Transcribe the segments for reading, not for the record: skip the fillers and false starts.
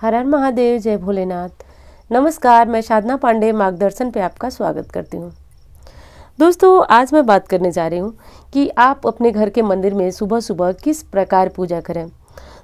हर हर महादेव, जय भोलेनाथ। नमस्कार, मैं साधना पांडे मार्गदर्शन पे आपका स्वागत करती हूँ। दोस्तों, आज मैं बात करने जा रही हूँ कि आप अपने घर के मंदिर में सुबह सुबह किस प्रकार पूजा करें।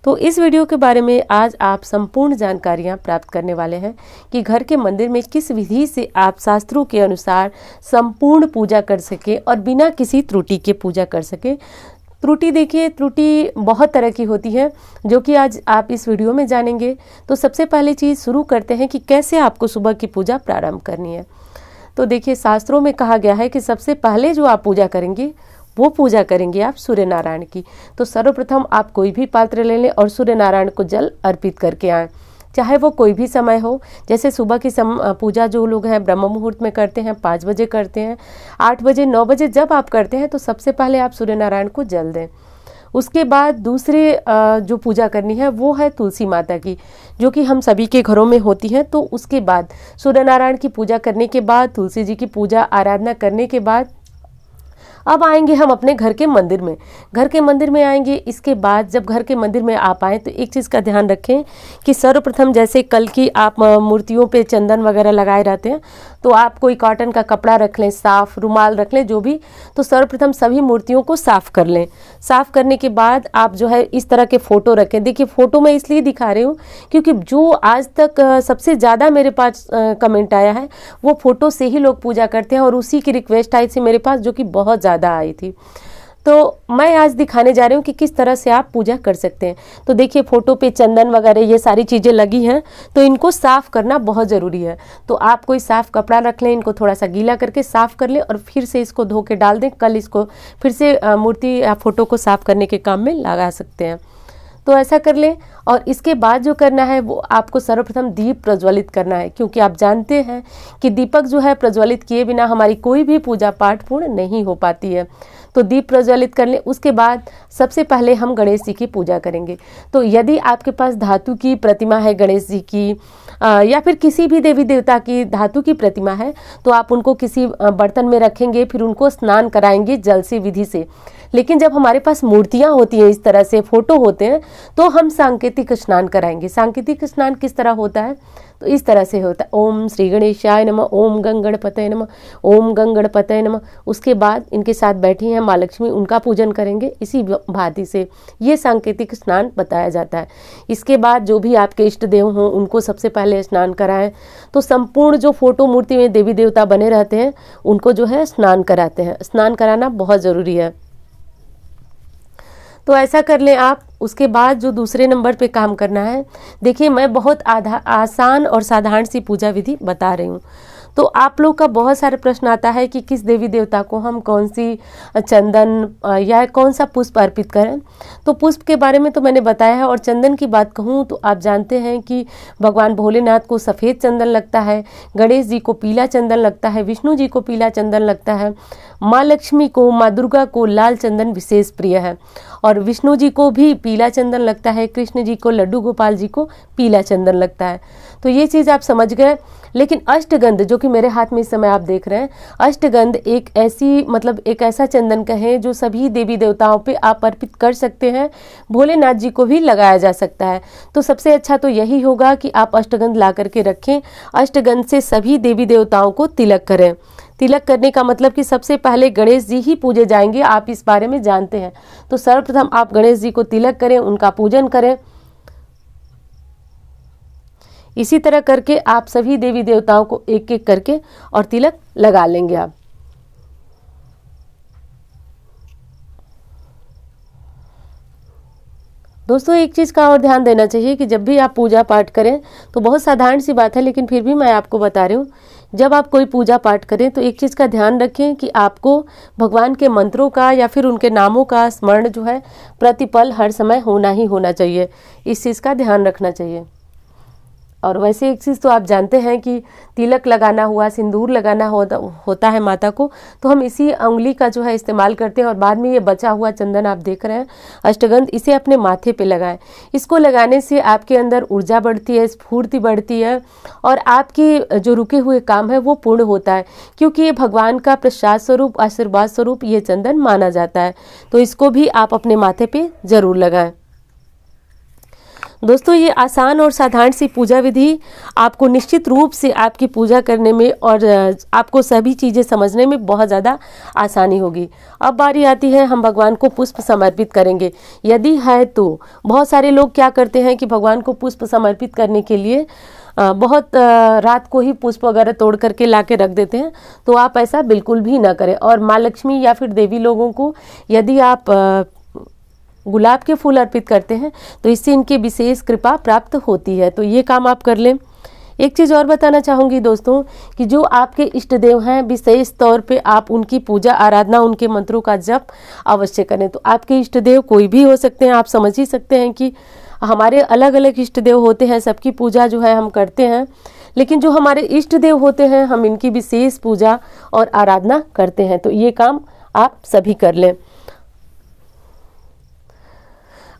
तो इस वीडियो के बारे में आज आप संपूर्ण जानकारियाँ प्राप्त करने वाले हैं कि घर के मंदिर में किस विधि से आप शास्त्रों के अनुसार संपूर्ण पूजा कर सके और बिना किसी त्रुटि के पूजा कर सके। त्रुटि देखिए, त्रुटि बहुत तरह की होती है जो कि आज आप इस वीडियो में जानेंगे। तो सबसे पहले चीज़ शुरू करते हैं कि कैसे आपको सुबह की पूजा प्रारंभ करनी है। तो देखिए, शास्त्रों में कहा गया है कि सबसे पहले जो आप पूजा करेंगे वो पूजा करेंगे आप सूर्य नारायण की। तो सर्वप्रथम आप कोई भी पात्र ले लें और सूर्य नारायण को जल अर्पित करके आएँ, चाहे वो कोई भी समय हो। जैसे सुबह की पूजा जो लोग हैं ब्रह्म मुहूर्त में करते हैं, 5 बजे करते हैं, 8 बजे, 9 बजे जब आप करते हैं तो सबसे पहले आप सूर्य नारायण को जल दें। उसके बाद दूसरे जो पूजा करनी है वो है तुलसी माता की, जो कि हम सभी के घरों में होती है। तो उसके बाद सूर्य नारायण की पूजा करने के बाद, तुलसी जी की पूजा आराधना करने के बाद अब आएंगे हम अपने घर के मंदिर में। घर के मंदिर में आएंगे, इसके बाद जब घर के मंदिर में आप आएँ तो एक चीज़ का ध्यान रखें कि सर्वप्रथम जैसे कल की आप मूर्तियों पे चंदन वगैरह लगाए रहते हैं, तो आप कोई कॉटन का कपड़ा रख लें, साफ रुमाल रख लें, जो भी। तो सर्वप्रथम सभी मूर्तियों को साफ कर लें। साफ करने के बाद आप जो है इस तरह के फ़ोटो रखें। देखिए, फ़ोटो मैं इसलिए दिखा रही हूँ क्योंकि जो आज तक सबसे ज़्यादा मेरे पास कमेंट आया है वो फ़ोटो से ही लोग पूजा करते हैं, और उसी की रिक्वेस्ट आई थी मेरे पास, जो कि बहुत ज़्यादा आई थी। तो मैं आज दिखाने जा रही हूँ कि किस तरह से आप पूजा कर सकते हैं। तो देखिए, फ़ोटो पे चंदन वगैरह ये सारी चीज़ें लगी हैं, तो इनको साफ़ करना बहुत ज़रूरी है। तो आप कोई साफ़ कपड़ा रख लें, इनको थोड़ा सा गीला करके साफ़ कर लें और फिर से इसको धो के डाल दें। कल इसको फिर से मूर्ति या फ़ोटो को साफ़ करने के काम में लगा सकते हैं। तो ऐसा कर लें। और इसके बाद जो करना है वो आपको सर्वप्रथम दीप प्रज्वलित करना है, क्योंकि आप जानते हैं कि दीपक जो है प्रज्वलित किए बिना हमारी कोई भी पूजा पाठ पूर्ण नहीं हो पाती है। तो दीप प्रज्वलित कर लें। उसके बाद सबसे पहले हम गणेश जी की पूजा करेंगे। तो यदि आपके पास धातु की प्रतिमा है गणेश जी की, या फिर किसी भी देवी देवता की धातु की प्रतिमा है, तो आप उनको किसी बर्तन में रखेंगे, फिर उनको स्नान कराएंगे जल से, विधि से। लेकिन जब हमारे पास मूर्तियां होती हैं, इस तरह से फोटो होते हैं, तो हम सांकेतिक स्नान कराएंगे। सांकेतिक स्नान किस तरह होता है? तो इस तरह से होता है, ओम श्री गणेशाय नमः, ओम गंगणपतये नमः, ओम गंगणपतये नमः। उसके बाद इनके साथ बैठी हैं माँ लक्ष्मी, उनका पूजन करेंगे इसी भांति से। ये सांकेतिक स्नान बताया जाता है। इसके बाद जो भी आपके इष्ट देव हों उनको सबसे पहले स्नान कराएं। तो संपूर्ण जो फोटो मूर्ति में देवी देवता बने रहते हैं उनको जो है स्नान कराते हैं। स्नान कराना बहुत ज़रूरी है। तो ऐसा कर लें आप। उसके बाद जो दूसरे नंबर पे काम करना है, देखिए मैं बहुत आसान और साधारण सी पूजा विधि बता रही हूँ। तो आप लोग का बहुत सारे प्रश्न आता है कि किस देवी देवता को हम कौन सी चंदन या कौन सा पुष्प अर्पित करें। तो पुष्प के बारे में तो मैंने बताया है, और चंदन की बात कहूँ तो आप जानते हैं कि भगवान भोलेनाथ को सफ़ेद चंदन लगता है, गणेश जी को पीला चंदन लगता है, विष्णु जी को पीला चंदन लगता है, माँ लक्ष्मी को, माँ दुर्गा को लाल चंदन विशेष प्रिय है, और विष्णु जी को भी पीला चंदन लगता है, कृष्ण जी को, लड्डू गोपाल जी को पीला चंदन लगता है। तो ये चीज़ आप समझ गए। लेकिन अष्टगंध, जो कि मेरे हाथ में इस समय आप देख रहे हैं, अष्टगंध एक ऐसी एक ऐसा चंदन कहें जो सभी देवी देवताओं पे आप अर्पित कर सकते हैं। भोलेनाथ जी को भी लगाया जा सकता है। तो सबसे अच्छा तो यही होगा कि आप अष्टगंध ला करके रखें। अष्टगंध से सभी देवी देवताओं को तिलक करें। तिलक करने का मतलब कि सबसे पहले गणेश जी ही पूजे जाएंगे, आप इस बारे में जानते हैं। तो सर्वप्रथम आप गणेश जी को तिलक करें, उनका पूजन करें। इसी तरह करके आप सभी देवी देवताओं को एक एक करके और तिलक लगा लेंगे आप। दोस्तों, एक चीज़ का और ध्यान देना चाहिए कि जब भी आप पूजा पाठ करें, तो बहुत साधारण सी बात है लेकिन फिर भी मैं आपको बता रही हूँ, जब आप कोई पूजा पाठ करें तो एक चीज़ का ध्यान रखें कि आपको भगवान के मंत्रों का या फिर उनके नामों का स्मरण जो है प्रतिपल हर समय होना ही होना चाहिए। इस चीज़ का ध्यान रखना चाहिए। और वैसे एक चीज़ तो आप जानते हैं कि तिलक लगाना हुआ, सिंदूर लगाना होता है माता को, तो हम इसी उंगली का जो है इस्तेमाल करते हैं। और बाद में ये बचा हुआ चंदन आप देख रहे हैं अष्टगंध, इसे अपने माथे पे लगाएं। इसको लगाने से आपके अंदर ऊर्जा बढ़ती है, स्फूर्ति बढ़ती है, और आपकी जो रुके हुए काम है वो पूर्ण होता है, क्योंकि ये भगवान का प्रसाद स्वरूप, आशीर्वाद स्वरूप ये चंदन माना जाता है। तो इसको भी आप अपने माथे पे ज़रूर लगाएं। दोस्तों ये आसान और साधारण सी पूजा विधि आपको निश्चित रूप से आपकी पूजा करने में और आपको सभी चीज़ें समझने में बहुत ज़्यादा आसानी होगी। अब बारी आती है हम भगवान को पुष्प समर्पित करेंगे। यदि है तो बहुत सारे लोग क्या करते हैं कि भगवान को पुष्प समर्पित करने के लिए बहुत रात को ही पुष्प वगैरह तोड़ करके ला के रख देते हैं। तो आप ऐसा बिल्कुल भी ना करें। और माँ लक्ष्मी या फिर देवी लोगों को यदि आप गुलाब के फूल अर्पित करते हैं तो इससे इनकी विशेष कृपा प्राप्त होती है। तो ये काम आप कर लें। एक चीज़ और बताना चाहूँगी दोस्तों कि जो आपके इष्ट देव हैं विशेष तौर पे आप उनकी पूजा आराधना उनके मंत्रों का जप अवश्य करें। तो आपके इष्ट देव कोई भी हो सकते हैं। आप समझ ही सकते हैं कि हमारे अलग अलग इष्ट देव होते हैं, सबकी पूजा जो है हम करते हैं, लेकिन जो हमारे इष्ट देव होते हैं हम इनकी विशेष पूजा और आराधना करते हैं। तो ये काम आप सभी कर लें।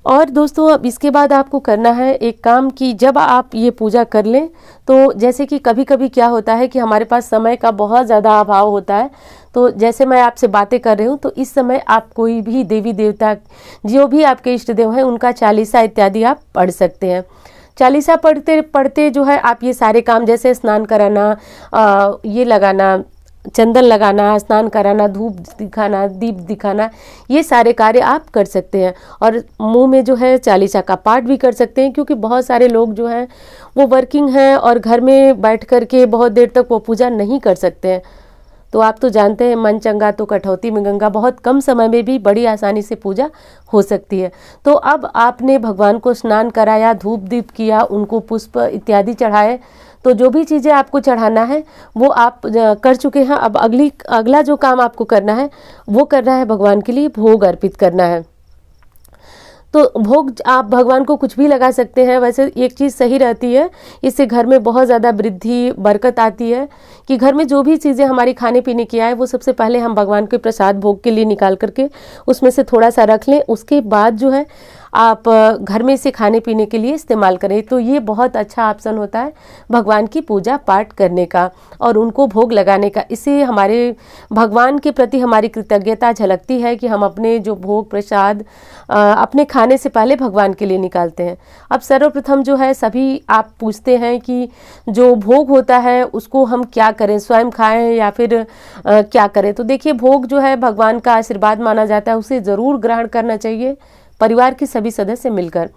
और दोस्तों अब इसके बाद आपको करना है एक काम कि जब आप ये पूजा कर लें तो जैसे कि कभी कभी क्या होता है कि हमारे पास समय का बहुत ज़्यादा अभाव होता है। तो जैसे मैं आपसे बातें कर रही हूँ तो इस समय आप कोई भी देवी देवता जो भी आपके इष्ट देव हैं उनका चालीसा इत्यादि आप पढ़ सकते हैं। चालीसा पढ़ते पढ़ते जो है आप ये सारे काम जैसे स्नान कराना, ये लगाना, चंदन लगाना, स्नान कराना, धूप दिखाना, दीप दिखाना, ये सारे कार्य आप कर सकते हैं। और मुंह में जो है चालीसा का पाठ भी कर सकते हैं, क्योंकि बहुत सारे लोग जो हैं वो वर्किंग हैं और घर में बैठ कर के बहुत देर तक वो पूजा नहीं कर सकते हैं। तो आप तो जानते हैं मन चंगा तो कठौती में गंगा, बहुत कम समय में भी बड़ी आसानी से पूजा हो सकती है। तो अब आपने भगवान को स्नान कराया, धूप दीप किया, उनको पुष्प इत्यादि चढ़ाए, तो जो भी चीज़ें आपको चढ़ाना है वो आप कर चुके हैं। अब अगला जो काम आपको करना है वो करना है भगवान के लिए भोग अर्पित करना है। तो भोग आप भगवान को कुछ भी लगा सकते हैं। वैसे एक चीज़ सही रहती है, इससे घर में बहुत ज़्यादा वृद्धि बरकत आती है कि घर में जो भी चीज़ें हमारी खाने पीने की आए वो सबसे पहले हम भगवान के प्रसाद भोग के लिए निकाल करके उसमें से थोड़ा सा रख लें। उसके बाद जो है आप घर में इसे खाने पीने के लिए इस्तेमाल करें। तो ये बहुत अच्छा ऑप्शन होता है भगवान की पूजा पाठ करने का और उनको भोग लगाने का। इससे हमारे भगवान के प्रति हमारी कृतज्ञता झलकती है कि हम अपने जो भोग प्रसाद अपने खाने से पहले भगवान के लिए निकालते हैं। अब सर्वप्रथम जो है सभी आप पूछते हैं कि जो भोग होता है उसको हम क्या करें, स्वयं खाएं या फिर क्या करें। तो देखिए भोग जो है भगवान का आशीर्वाद माना जाता है, उसे ज़रूर ग्रहण करना चाहिए परिवार के सभी सदस्य मिलकर।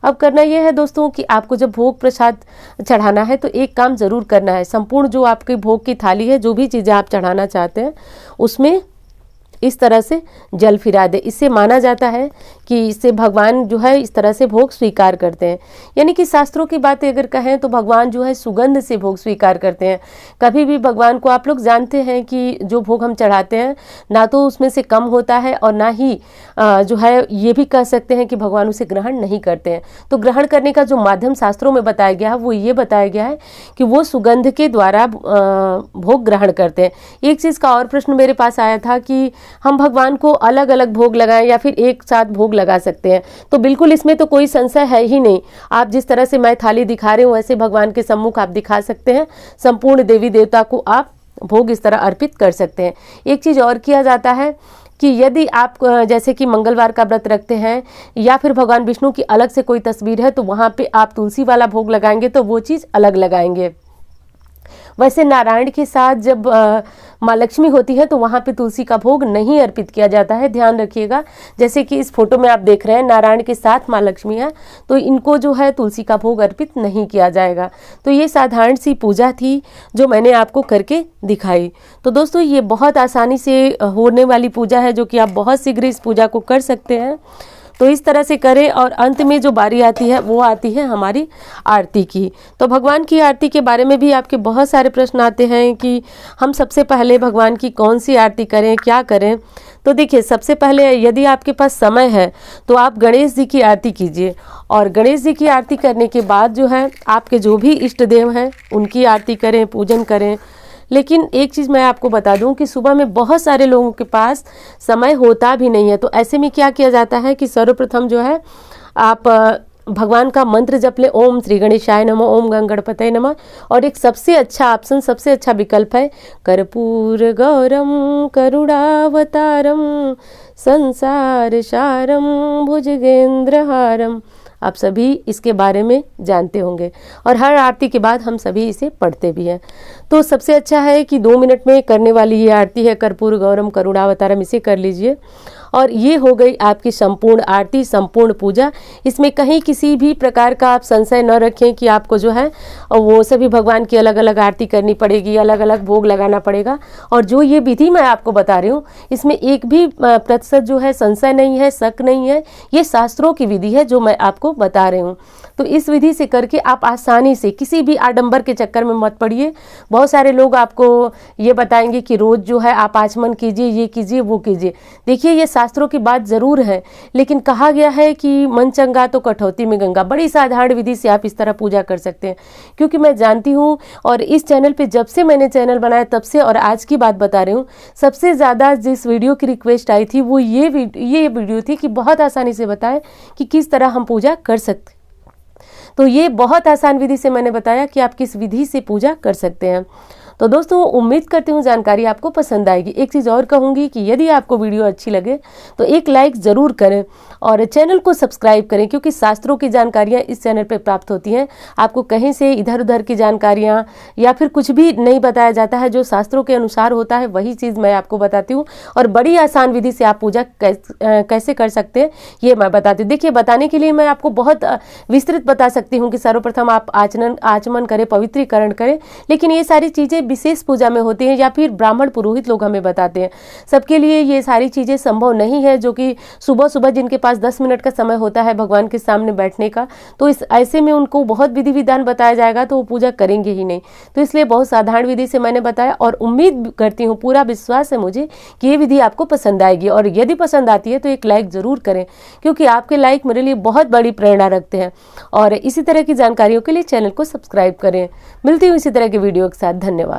अब करना यह है दोस्तों कि आपको जब भोग प्रसाद चढ़ाना है तो एक काम ज़रूर करना है। संपूर्ण जो आपके भोग की थाली है, जो भी चीज़ें आप चढ़ाना चाहते हैं उसमें इस तरह से जल फिरा दे। इससे माना जाता है कि इससे भगवान जो है इस तरह से भोग स्वीकार करते हैं। यानी कि शास्त्रों की बातें अगर कहें तो भगवान जो है सुगंध से भोग स्वीकार करते हैं। कभी भी भगवान को आप लोग जानते हैं कि जो भोग हम चढ़ाते हैं ना तो उसमें से कम होता है और ना ही जो है ये भी कह सकते हैं कि भगवान उसे ग्रहण नहीं करते हैं। तो ग्रहण करने का जो माध्यम शास्त्रों में बताया गया है वो ये बताया गया है कि वो सुगंध के द्वारा भोग ग्रहण करते हैं। एक चीज़ का और प्रश्न मेरे पास आया था कि हम भगवान को अलग अलग भोग लगाएं या फिर एक साथ भोग लगा सकते हैं। तो बिल्कुल इसमें तो कोई संशय है ही नहीं। आप जिस तरह से मैं थाली दिखा रही हूँ वैसे भगवान के सम्मुख आप दिखा सकते हैं। संपूर्ण देवी देवता को आप भोग इस तरह अर्पित कर सकते हैं। एक चीज़ और किया जाता है कि यदि आप जैसे कि मंगलवार का व्रत रखते हैं या फिर भगवान विष्णु की अलग से कोई तस्वीर है तो वहाँ पे आप तुलसी वाला भोग लगाएंगे तो वो चीज़ अलग लगाएंगे। वैसे नारायण के साथ जब माँ लक्ष्मी होती है तो वहाँ पे तुलसी का भोग नहीं अर्पित किया जाता है, ध्यान रखिएगा। जैसे कि इस फोटो में आप देख रहे हैं नारायण के साथ माँ लक्ष्मी है तो इनको जो है तुलसी का भोग अर्पित नहीं किया जाएगा। तो ये साधारण सी पूजा थी जो मैंने आपको करके दिखाई। तो दोस्तों ये बहुत आसानी से होने वाली पूजा है जो कि आप बहुत शीघ्र इस पूजा को कर सकते हैं। तो इस तरह से करें और अंत में जो बारी आती है वो आती है हमारी आरती की। तो भगवान की आरती के बारे में भी आपके बहुत सारे प्रश्न आते हैं कि हम सबसे पहले भगवान की कौन सी आरती करें, क्या करें। तो देखिए सबसे पहले यदि आपके पास समय है तो आप गणेश जी की आरती कीजिए और गणेश जी की आरती करने के बाद जो है आपके जो भी इष्ट देव हैं उनकी आरती करें, पूजन करें। लेकिन एक चीज़ मैं आपको बता दूं कि सुबह में बहुत सारे लोगों के पास समय होता भी नहीं है। तो ऐसे में क्या किया जाता है कि सर्वप्रथम जो है आप भगवान का मंत्र जप ले, ओम श्री गणेशाय नमः, ओम गं गणपतये नमः। और एक सबसे अच्छा ऑप्शन, सबसे अच्छा विकल्प है कर्पूर गौरम करुणावतारम संसार सारम भुजगेंद्र हारम। आप सभी इसके बारे में जानते होंगे और हर आरती के बाद हम सभी इसे पढ़ते भी हैं। तो सबसे अच्छा है कि 2 मिनट में करने वाली ये आरती है कर्पूर गौरम करुणावतारम, इसे कर लीजिए। और ये हो गई आपकी संपूर्ण आरती, संपूर्ण पूजा। इसमें कहीं किसी भी प्रकार का आप संशय न रखें कि आपको जो है वो सभी भगवान की अलग अलग आरती करनी पड़ेगी, अलग अलग भोग लगाना पड़ेगा। और जो ये विधि मैं आपको बता रही हूँ इसमें एक भी प्रतिशत जो है संशय नहीं है, शक नहीं है। ये शास्त्रों की विधि है जो मैं आपको बता रही हूँ। तो इस विधि से करके आप आसानी से, किसी भी आडंबर के चक्कर में मत पड़िए। बहुत सारे लोग आपको ये बताएंगे कि रोज जो है आप आचमन कीजिए, ये कीजिए, वो कीजिए। देखिए ये शास्त्रों की बात जरूर है, लेकिन कहा गया है कि मन चंगा तो कठौती में गंगा। बड़ी साधारण विधि से आप इस तरह पूजा कर सकते हैं, क्योंकि मैं जानती हूँ और इस चैनल पे जब से मैंने चैनल बनाया तब से, और आज की बात बता रही हूँ, सबसे ज़्यादा जिस वीडियो की रिक्वेस्ट आई थी वो ये वीडियो थी कि बहुत आसानी से बताएं कि किस तरह हम पूजा कर सकते। तो ये बहुत आसान विधि से मैंने बताया कि आप किस विधि से पूजा कर सकते हैं। तो दोस्तों उम्मीद करती हूँ जानकारी आपको पसंद आएगी। एक चीज़ और कहूँगी कि यदि आपको वीडियो अच्छी लगे तो एक लाइक ज़रूर करें और चैनल को सब्सक्राइब करें, क्योंकि शास्त्रों की जानकारियाँ इस चैनल पर प्राप्त होती हैं। आपको कहीं से इधर उधर की जानकारियाँ या फिर कुछ भी नहीं बताया जाता है, जो शास्त्रों के अनुसार होता है वही चीज़ मैं आपको बताती हूँ। और बड़ी आसान विधि से आप पूजा कैसे कर सकते हैं ये मैं बताती हूँ। देखिए बताने के लिए मैं आपको बहुत विस्तृत बता सकती हूँ कि सर्वप्रथम आप आचमन करें, पवित्रीकरण करें, लेकिन ये सारी चीज़ें विशेष पूजा में होती हैं या फिर ब्राह्मण पुरोहित लोग हमें बताते हैं। सबके लिए ये सारी चीज़ें संभव नहीं है, जो कि सुबह सुबह जिनके पास 10 मिनट का समय होता है भगवान के सामने बैठने का, तो इस ऐसे में उनको बहुत विधि विधान बताया जाएगा तो वो पूजा करेंगे ही नहीं। तो इसलिए बहुत साधारण विधि से मैंने बताया और उम्मीद करती हूँ, पूरा विश्वास है मुझे कि ये विधि आपको पसंद आएगी। और यदि पसंद आती है तो एक लाइक ज़रूर करें, क्योंकि आपके लाइक मेरे लिए बहुत बड़ी प्रेरणा रखते हैं। और इसी तरह की जानकारियों के लिए चैनल को सब्सक्राइब करें। मिलती हूँ इसी तरह के वीडियो के साथ। धन्यवाद।